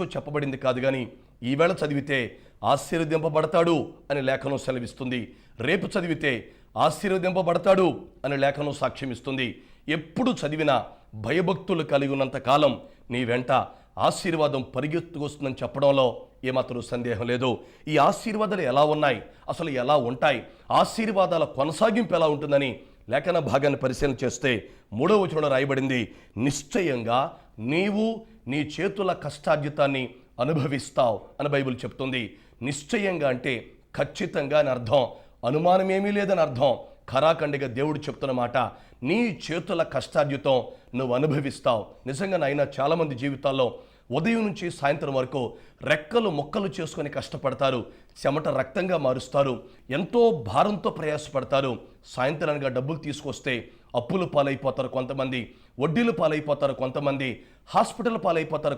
చెప్పబడింది కాదు, కానీ ఈవేళ చదివితే ఆశీర్వదింపబడతాడు అని లేఖనం సెలవిస్తుంది. రేపు చదివితే ఆశీర్వదింపబడతాడు అని లేఖనం సాక్ష్యం ఇస్తుంది. ఎప్పుడు చదివినా భయభక్తులు కలిగి ఉన్నంత కాలం నీ వెంట ఆశీర్వాదం పరిగెత్తుకొస్తుందని చెప్పడంలో ఏమాత్రం సందేహం లేదు. ఈ ఆశీర్వాదాలు ఎలా ఉన్నాయి, అసలు ఎలా ఉంటాయి, ఆశీర్వాదాల కొనసాగింపు ఎలా ఉంటుందని లేఖన భాగాన్ని పరిశీలన చేస్తే 3వ వచనంలో రాయబడింది, నిశ్చయంగా నీవు నీ చేతుల కష్టార్జితాన్ని అనుభవిస్తావు అని బైబిల్ చెప్తుంది. నిశ్చయంగా అంటే ఖచ్చితంగా అని అర్థం, అనుమానమేమీ లేదని అర్థం. ఖరాఖండిగా దేవుడు చెప్తున్న మాట, నీ చేతుల కష్టార్జితం నువ్వు అనుభవిస్తావు. నిజంగా నాయన చాలామంది జీవితాల్లో ఉదయం నుంచి సాయంత్రం వరకు రెక్కలు మొక్కలు చేసుకొని కష్టపడతారు, చెమట రక్తంగా మారుస్తారు, ఎంతో భారంతో ప్రయాసపడతారు. సాయంత్రానికి డబ్బులు తీసుకొస్తే అప్పులు పాలైపోతారు కొంతమంది, వడ్డీలు పాలైపోతారు కొంతమంది, హాస్పిటల్ పాలైపోతారు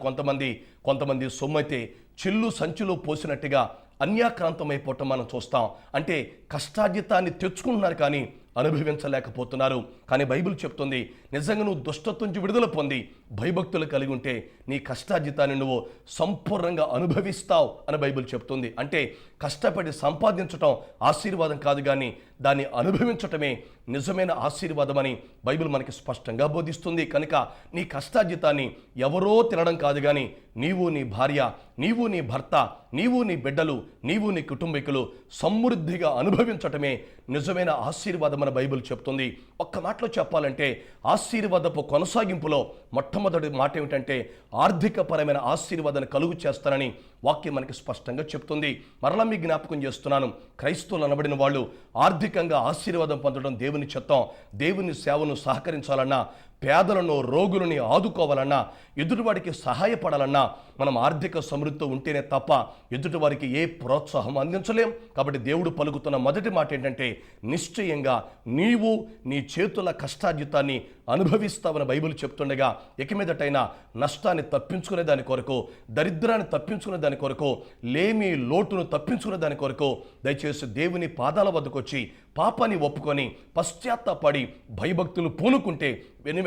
కొంతమంది సొమ్మైతే చిల్లు సంచులు పోసినట్టుగా అన్యాక్రాంతమైపోవటం మనం చూస్తాం. అంటే కష్టార్జితాన్ని తెచ్చుకుంటున్నారు కానీ అనుభవించలేకపోతున్నారు. కానీ బైబిల్ చెప్తుంది, నిజంగా నువ్వు దుష్టత్వం నుంచి విడుదల పొంది భయభక్తులు కలిగి ఉంటే నీ కష్టార్జితాన్ని నువ్వు సంపూర్ణంగా అనుభవిస్తావు అని బైబిల్ చెప్తుంది. అంటే కష్టపడి సంపాదించటం ఆశీర్వాదం కాదు, కానీ దాన్ని అనుభవించటమే నిజమైన ఆశీర్వాదం అని బైబిల్ మనకి స్పష్టంగా బోధిస్తుంది. కనుక నీ కష్టార్జితాన్ని ఎవరో తినడం కాదు, కానీ నీవు నీ భార్య, నీవు నీ భర్త, నీవు నీ బిడ్డలు, నీవు నీ కుటుంబీకులు సమృద్ధిగా అనుభవించటమే నిజమైన ఆశీర్వాదం అని బైబిల్ చెప్తుంది. ఒక్క మాటలో చెప్పాలంటే ఆశీర్వాదపు కొనసాగింపులో మొట్టమొదటి మాట ఏమిటంటే ఆర్థికపరమైన ఆశీర్వాదాన్ని కలుగు చేస్తానని వాక్యం మనకి స్పష్టంగా చెప్తుంది. మరలా మీ జ్ఞాపకం చేస్తున్నాను, క్రైస్తవులు అనబడిన వాళ్ళు ఆర్థికంగా ఆశీర్వాదం పొందడం దేవుని చిత్తం. దేవుని సేవను సహకరించాలన్నా, పేదలను రోగులని ఆదుకోవాలన్నా, ఎదుటివాడికి సహాయపడాలన్నా మనం ఆర్థిక సమృద్ధితో ఉంటేనే తప్ప ఎదుటివారికి ఏ ప్రోత్సాహం అందించలేం. కాబట్టి దేవుడు పలుకుతున్న మొదటి మాట ఏంటంటే నిశ్చయంగా నీవు నీ చేతుల కష్టార్జితాన్ని అనుభవిస్తావని బైబిల్ చెప్తుండగా, ఇక మీదటైనా నష్టాన్ని తప్పించుకునే దాని కొరకు, దరిద్రాన్ని తప్పించుకునే దాని కొరకు, లేమి లోటును తప్పించుకునే దాని కొరకు దయచేసి దేవుని పాదాల వద్దకు వచ్చి పాపాన్ని ఒప్పుకొని పశ్చాత్తాపడి భయభక్తులు పూనుకుంటే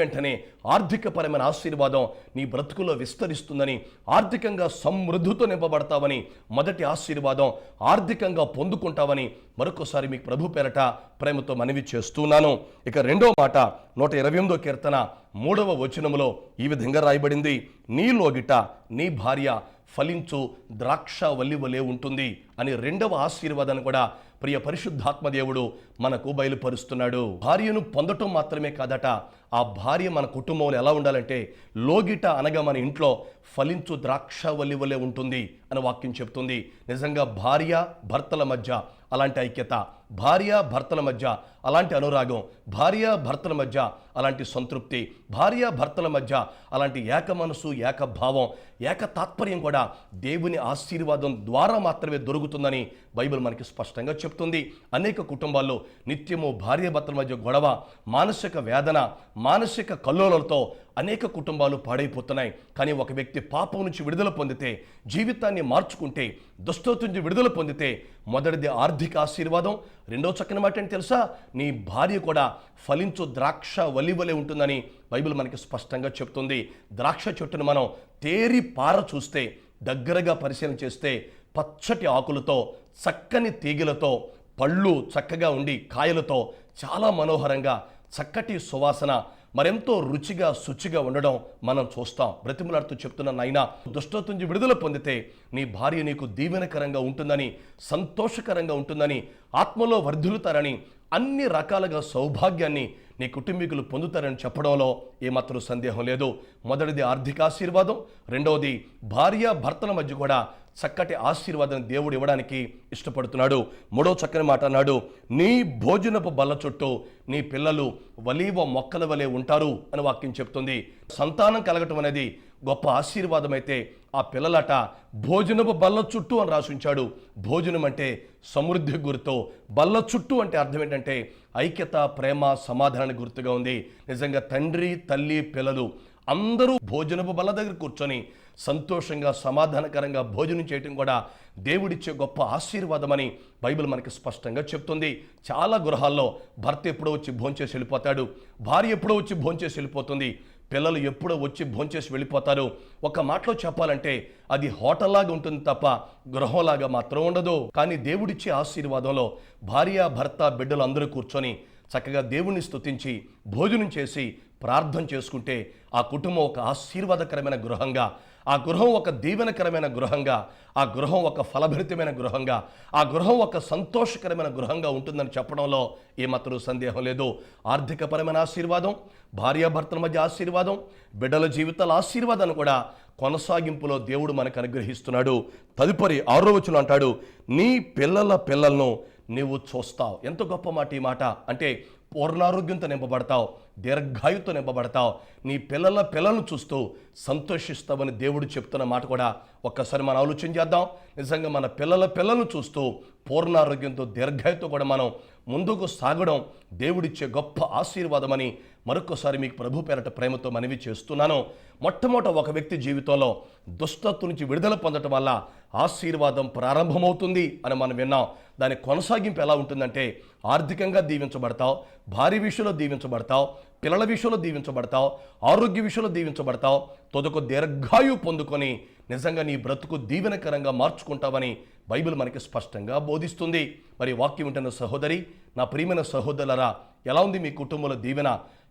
వెంటనే ఆర్థికపరమైన ఆశీర్వాదం నీ బ్రతుకులో విస్తరిస్తుందని, ఆర్థికంగా సమృద్ధితో నింపబడతావని మొదటి ఆశీర్వాదం ఆర్థికంగా పొందుకుంటావని మరొకసారి మీకు ప్రభు పేరట ప్రేమతో మనవి చేస్తున్నాను. ఇక రెండో మాట 128వ కీర్తన 3వ వచనములో ఈ విధంగా రాయబడింది, నీలోగిట నీ భార్య ఫలించు ద్రాక్ష వల్లి వలె ఉంటుంది అని రెండవ ఆశీర్వాదాన్ని కూడా ప్రియ పరిశుద్ధాత్మ దేవుడు మనకు బయలుపరుస్తున్నాడు. భార్యను పొందటం మాత్రమే కాదట, ఆ భార్య మన కుటుంబంలో ఎలా ఉండాలంటే లోగిట అనగా మన ఇంట్లో ఫలించు ద్రాక్ష వల్లి వలె ఉంటుంది అని వాక్యం చెప్తుంది. నిజంగా భార్య భర్తల మధ్య అలాంటి ఐక్యత, భార్య భర్తల మధ్య అలాంటి అనురాగం, భార్య భర్తల మధ్య అలాంటి సంతృప్తి, భార్య భర్తల మధ్య అలాంటి ఏక మనసు, ఏకభావం, ఏక తాత్పర్యం కూడా దేవుని ఆశీర్వాదం ద్వారా మాత్రమే దొరుకుతుందని బైబిల్ మనకి స్పష్టంగా చెప్తుంది. అనేక కుటుంబాల్లో నిత్యము భార్య భర్తల మధ్య గొడవ, మానసిక వేదన, మానసిక కల్లోలతో అనేక కుటుంబాలు పాడైపోతున్నాయి. కానీ ఒక వ్యక్తి పాపం నుంచి విడుదల పొందితే, జీవితాన్ని మార్చుకుంటే, దుష్టత్వం నుంచి విడుదల పొందితే మొదటిది ఆర్థిక ఆశీర్వాదం, రెండో చక్కని మాట ఏంటి తెలుసా, నీ భార్య కూడా ఫలించు ద్రాక్ష వల్లి వలె ఉంటుందని బైబిల్ మనకి స్పష్టంగా చెప్తుంది. ద్రాక్ష చెట్టును మనం తేరి పార చూస్తే, దగ్గరగా పరిశీలన చేస్తే పచ్చటి ఆకులతో, చక్కని తీగలతో, పళ్ళు చక్కగా ఉండి కాయలతో చాలా మనోహరంగా చక్కటి సువాసన, మరెంతో రుచిగా శుచిగా ఉండడం మనం చూస్తాం. బ్రతిమలాడుతూ చెప్తున్న నాయనా, దుష్టత్వం నుంచి విడుదల పొందితే నీ భార్య నీకు దీవెనకరంగా ఉంటుందని, సంతోషకరంగా ఉంటుందని, ఆత్మలో వర్ధిల్లుతారని, అన్ని రకాలుగా సౌభాగ్యాన్ని నీ కుటుంబీకులు పొందుతారని చెప్పడంలో ఏమాత్రం సందేహం లేదు. మొదటిది ఆర్థిక ఆశీర్వాదం, రెండవది భార్య భర్తల మధ్య కూడా చక్కటి ఆశీర్వాదం దేవుడు ఇవ్వడానికి ఇష్టపడుతున్నాడు. మూడో చక్కని మాట అన్నాడు, నీ భోజనపు బల్ల చుట్టూ నీ పిల్లలు వలీవ మొక్కల వలె ఉంటారు అని వాక్యం చెప్తుంది. సంతానం కలగటం అనేది గొప్ప ఆశీర్వాదం అయితే ఆ పిల్లలట భోజనపు బల్ల చుట్టూ అని రాసించాడు. భోజనం అంటే సమృద్ధి గుర్తు, బల్ల చుట్టూ అంటే అర్థం ఏంటంటే ఐక్యత, ప్రేమ, సమాధానానికి గుర్తుగా ఉంది. నిజంగా తండ్రి, తల్లి, పిల్లలు అందరూ భోజనపు బల్ల దగ్గర కూర్చొని సంతోషంగా, సమాధానకరంగా భోజనం చేయటం కూడా దేవుడిచ్చే గొప్ప ఆశీర్వాదమని బైబిల్ మనకి స్పష్టంగా చెప్తుంది. చాలా గృహాల్లో భర్త ఎప్పుడో వచ్చి భోంచేసి వెళ్ళిపోతాడు, భార్య ఎప్పుడో వచ్చి భోంచేసి వెళ్ళిపోతుంది, పిల్లలు ఎప్పుడో వచ్చి భోంచేసి వెళ్ళిపోతారు. ఒక మాటలో చెప్పాలంటే అది హోటల్లాగా ఉంటుంది తప్ప గృహంలాగా మాత్రం ఉండదు. కానీ దేవుడిచ్చే ఆశీర్వాదంలో భార్య, భర్త, బిడ్డలు అందరూ కూర్చొని చక్కగా దేవుణ్ణి స్తుతించి భోజనం చేసి ప్రార్థన చేసుకుంటే ఆ కుటుంబం ఒక ఆశీర్వాదకరమైన గృహంగా, ఆ గృహం ఒక దీవెనకరమైన గృహంగా, ఆ గృహం ఒక ఫలభరితమైన గృహంగా, ఆ గృహం ఒక సంతోషకరమైన గృహంగా ఉంటుందని చెప్పడంలో ఏమాత్రం సందేహం లేదు. ఆర్థికపరమైన ఆశీర్వాదం, భార్యాభర్తల మధ్య ఆశీర్వాదం, బిడ్డల జీవితాల ఆశీర్వాదాన్ని కూడా కొనసాగింపులో దేవుడు మనకు అనుగ్రహిస్తున్నాడు. తదుపరి 6వ వచనం అంటాడు, నీ పిల్లల పిల్లలను నీవు చూస్తావు. ఎంత గొప్ప మాట ఈ మాట! అంటే పూర్ణారోగ్యంతో నింపబడతావు, దీర్ఘాయుతో నింపబడతావు. నీ పిల్లల పిల్లలను చూస్తూ సంతోషిస్తావని దేవుడు చెప్తున్న మాట కూడా ఒక్కసారి మనం ఆలోచన చేద్దాం. నిజంగా మన పిల్లల పిల్లలను చూస్తూ పూర్ణారోగ్యంతో దీర్ఘాయుతో కూడా మనం ముందుకు సాగడం దేవుడిచ్చే గొప్ప ఆశీర్వాదమని మరొకసారి మీకు ప్రభు పేరట ప్రేమతో మనవి చేస్తున్నాను. మొట్టమొదట ఒక వ్యక్తి జీవితంలో దుష్టత్వం నుంచి విడుదల పొందటం వల్ల ఆశీర్వాదం ప్రారంభమవుతుంది అని మనం విన్నాం. దాని కొనసాగింపు ఎలా ఉంటుందంటే ఆర్థికంగా దీవించబడతావు, భార్య విషయంలో దీవించబడతావు, పిల్లల విషయంలో దీవించబడతావు, ఆరోగ్య విషయంలో దీవించబడతావు, తొదకు దీర్ఘాయు పొందుకొని నిజంగా నీ బ్రతుకు దీవెనకరంగా మార్చుకుంటావని బైబిల్ మనకి స్పష్టంగా బోధిస్తుంది. మరి వాక్యం వింటున్న సహోదరి, నా ప్రియమైన సహోదరులరా, ఎలా ఉంది మీ కుటుంబంలో దీవెన?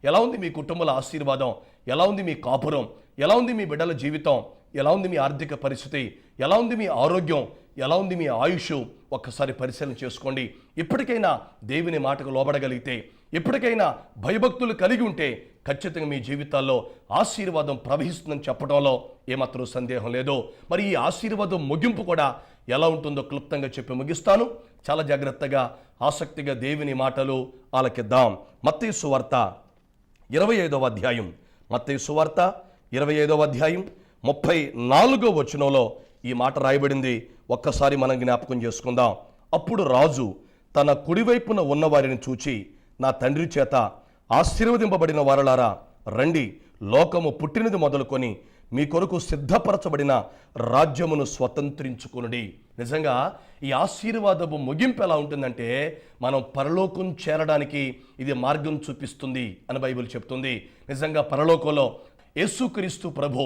ఎలా ఉంది మీ కుటుంబంలో ఆశీర్వాదం? ఎలా ఉంది మీ కాపురం? ఎలా ఉంది మీ బిడ్డల జీవితం? ఎలా ఉంది మీ ఆర్థిక పరిస్థితి? ఎలా ఉంది మీ ఆరోగ్యం? ఎలా ఉంది మీ ఆయుష్? ఒక్కసారి పరిశీలన చేసుకోండి. ఇప్పటికైనా దేవుని మాటకు లోబడగలిగితే, ఎప్పటికైనా భయభక్తులు కలిగి ఉంటే ఖచ్చితంగా మీ జీవితాల్లో ఆశీర్వాదం ప్రవహిస్తుందని చెప్పడంలో ఏమాత్రం సందేహం లేదు. మరి ఈ ఆశీర్వాదం ముగింపు కూడా ఎలా ఉంటుందో క్లుప్తంగా చెప్పి ముగిస్తాను. చాలా జాగ్రత్తగా ఆసక్తిగా దేవుని మాటలు ఆలకిద్దాం. మత్తయి సువార్త 25వ అధ్యాయం, మత్తయి సువార్త 25వ అధ్యాయం 34వ వచనంలో ఈ మాట రాయబడింది. ఒక్కసారి మనం జ్ఞాపకం చేసుకుందాం. అప్పుడు రాజు తన కుడివైపున ఉన్నవారిని చూచి, నా తండ్రి చేత ఆశీర్వదింపబడిన వారలారా, రండి, లోకము పుట్టినది మొదలుకొని మీ కొరకు సిద్ధపరచబడిన రాజ్యమును స్వతంత్రించుకునుడి. నిజంగా ఈ ఆశీర్వాదపు ముగింపు ఎలా ఉంటుందంటే మనం పరలోకం చేరడానికి ఇది మార్గం చూపిస్తుంది అని బైబిల్ చెప్తుంది. నిజంగా పరలోకంలో యేసుక్రీస్తు ప్రభు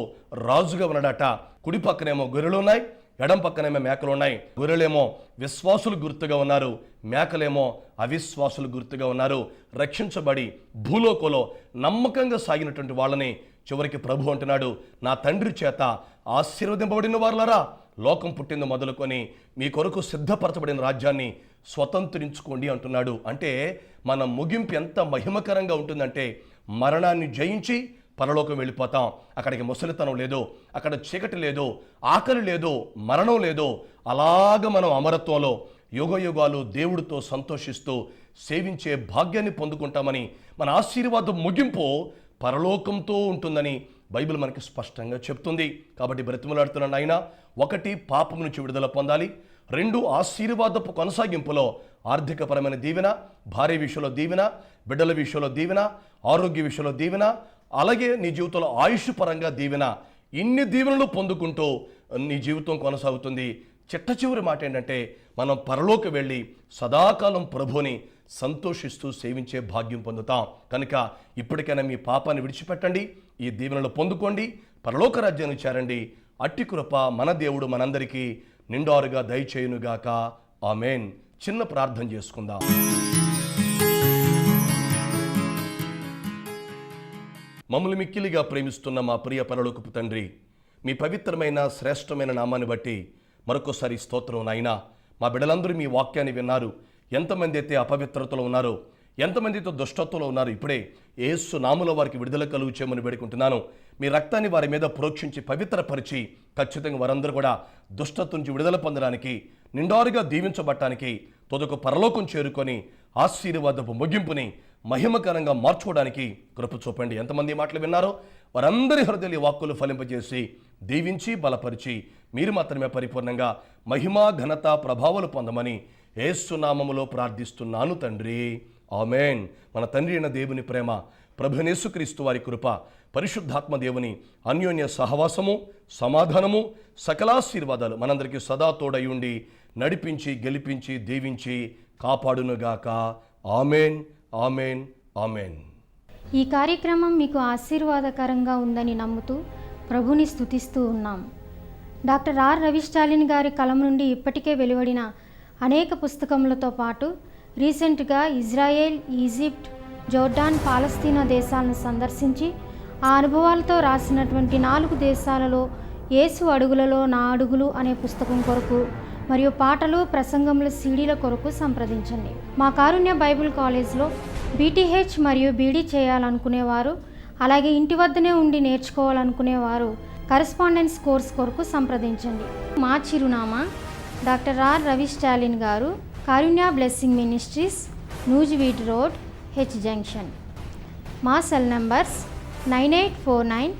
రాజుగా ఉన్నాడట. కుడి పక్కనేమో గొర్రెలు ఉన్నాయి, ఎడం పక్కనేమో మేకలు ఉన్నాయి. గొర్రెలేమో విశ్వాసులు గుర్తుగా ఉన్నారు, మేకలేమో అవిశ్వాసులు గుర్తుగా ఉన్నారు. రక్షించబడి భూలోకంలో నమ్మకంగా సాగినటువంటి వాళ్ళని చివరికి ప్రభు అంటున్నాడు, నా తండ్రి చేత ఆశీర్వదింపబడిన వారులారా, లోకం పుట్టింది మొదలుకొని మీ కొరకు సిద్ధపరచబడిన రాజ్యాన్ని స్వతంత్రించుకోండి అంటున్నాడు. అంటే మన ముగింపు ఎంత మహిమకరంగా ఉంటుందంటే మరణాన్ని జయించి పరలోకం వెళ్ళిపోతాం. అక్కడికి ముసలితనం లేదు, అక్కడ చీకటి లేదు, ఆకలి లేదు, మరణం లేదు. అలాగ మనం అమరత్వంలో యుగయుగాలు దేవుడితో సంతోషిస్తూ సేవించే భాగ్యాన్ని పొందుకుంటామని, మన ఆశీర్వాదం ముగింపు పరలోకంతో ఉంటుందని బైబిల్ మనకి స్పష్టంగా చెప్తుంది. కాబట్టి బ్రతిమలాడుతున్నాను ఆయన, 1 పాపం నుంచి విడుదల పొందాలి, 2 ఆశీర్వాదపు కొనసాగింపులో ఆర్థికపరమైన దీవెన, భార్య విషయంలో దీవెన, బిడ్డల విషయంలో దీవెన, ఆరోగ్య విషయంలో దీవెన, అలాగే నీ జీవితంలో ఆయుష్ పరంగా దీవెన. ఇన్ని దీవెనలు పొందుకుంటూ నీ జీవితం కొనసాగుతుంది. చిట్ట చివరి మాట ఏంటంటే మనం పరలోకి వెళ్ళి సదాకాలం ప్రభుని సంతోషిస్తూ సేవించే భాగ్యం పొందుతాం. కనుక ఇప్పటికైనా మీ పాపాన్ని విడిచిపెట్టండి, ఈ దీవెనలు పొందుకోండి, పరలోక రాజ్యాన్ని చేరండి. అట్టి కృప మన దేవుడు మనందరికీ నిండారుగా దయచేయునుగాక. ఆమేన్. చిన్న ప్రార్థన చేసుకుందాం. మమ్మల్ని మిక్కిలిగా ప్రేమిస్తున్న మా ప్రియ పరలోకపు తండ్రి, మీ పవిత్రమైన శ్రేష్టమైన నామాన్ని బట్టి మరొకసారి స్తోత్రం నాయనా. మా బిడ్డలందరూ మీ వాక్యాన్ని విన్నారు. ఎంతమంది అయితే అపవిత్రతలో ఉన్నారో, ఎంతమందితో దుష్టత్వంలో ఉన్నారు, ఇప్పుడే యేసు నామములో వారికి విడుదల కలుగు చేయమని వేడుకుంటున్నాను. మీ రక్తాన్ని వారి మీద ప్రోక్షించి పవిత్రపరిచి ఖచ్చితంగా వారందరూ కూడా దుష్టత్వం నుంచి విడుదల పొందడానికి, నిండారుగా దీవించబడటానికి, తొదకు పరలోకం చేరుకొని ఆశీర్వాదపు ముగింపుని మహిమకరంగా మార్చుకోవడానికి కృప చూపండి. ఎంతమంది మాటలు విన్నారో వారందరి హృదయాలు వాక్కులు ఫలింపజేసి దీవించి బలపరిచి మీరు మాత్రమే పరిపూర్ణంగా మహిమ ఘనత ప్రభావాలు పొందమని యేసు నామములో ప్రార్థిస్తున్నాను తండ్రి. ఆమేన్. మన తండ్రి అయిన దేవుని ప్రేమ, ప్రభువైన యేసుక్రీస్తు వారి కృప, పరిశుద్ధాత్మ దేవుని అన్యోన్య సహవాసము, సమాధానము, సకలాశీర్వాదాలు మనందరికీ సదా తోడయుండి నడిపించి గెలిపించి దీవించి కాపాడునుగాక. ఆమేన్, ఆమేన్, ఆమేన్. ఈ కార్యక్రమం మీకు ఆశీర్వాదకరంగా ఉందని నమ్ముతూ ప్రభుని స్తుతిస్తూ ఉన్నాం. డాక్టర్ ఆర్ రవి స్టాలిన్ గారి కలం నుండి ఇప్పటికే వెలువడిన అనేక పుస్తకములతో పాటు రీసెంట్గా ఇజ్రాయెల్, ఈజిప్ట్, జోర్డాన్, పాలస్తీనా దేశాలను సందర్శించి ఆ అనుభవాలతో రాసినటువంటి 4 దేశాలలో యేసు అడుగులలో నా అడుగులు అనే పుస్తకం కొరకు మరియు పాటలు, ప్రసంగముల సీడీల కొరకు సంప్రదించండి. మా కారుణ్య బైబిల్ కాలేజ్లో బీటీహెచ్ మరియు బీడీ చేయాలనుకునేవారు, అలాగే ఇంటి వద్దనే ఉండి నేర్చుకోవాలనుకునేవారు కరెస్పాండెన్స్ కోర్స్ కొరకు సంప్రదించండి. మా చిరునామా doctor are Ravi Stalin garu, Karunya blessing ministries, Nuzvid road, H junction. మా సెల్ నంబర్స్ 9849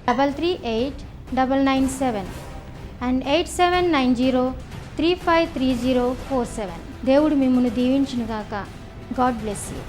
338 997 అండ్ 8790 353047. దేవుడు మిమ్మును దీవించునుగాక. God bless you.